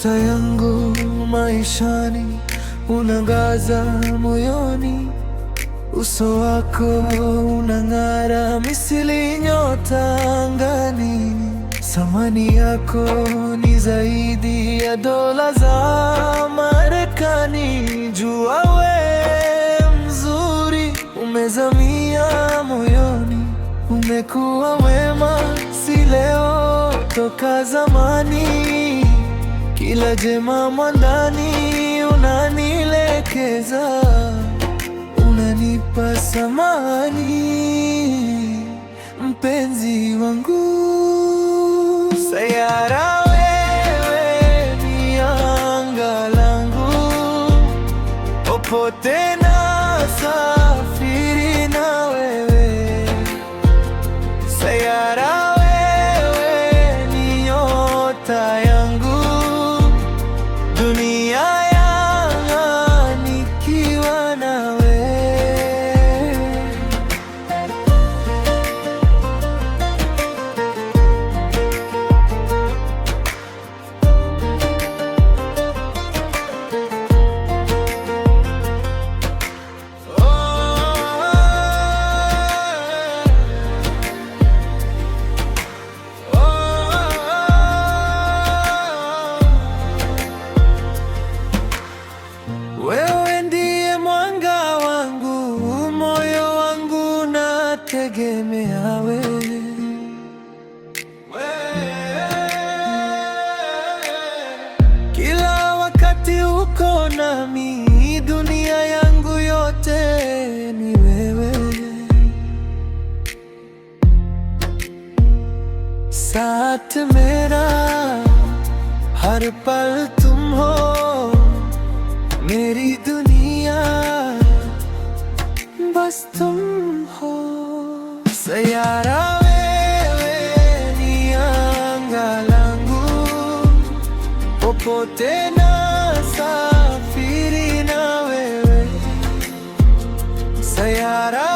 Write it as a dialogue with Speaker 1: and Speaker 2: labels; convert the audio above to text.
Speaker 1: Nyota yangu maishani, unangaza moyoni. Uso wako unang'ara misili nyota angani. Thamani yako ni zaidi ya dola za Marekani. Jua we mzuri, umezamia moyoni. Umekuwa wema, si leo, toka zamani. Kila jema mwandani unanilekeza, unanipa samani, mpenzi wangu. Sayara, wewe ni anga langu, popote nasafiri na wewe. Sayara, wewe ni nyota yangu, dunia yang'aa nikiwa nawe. Wewe ndiye mwanga wangu, moyo wangu nategemea wewe. Kila wakati uko nami, dunia yangu yote ni wewe. साथ मेरा हर पल तुम हो, मेरी दुनिया बस तुम हो. Sayara, wewe ni anga langu, popote nasafiri na wewe. Sayara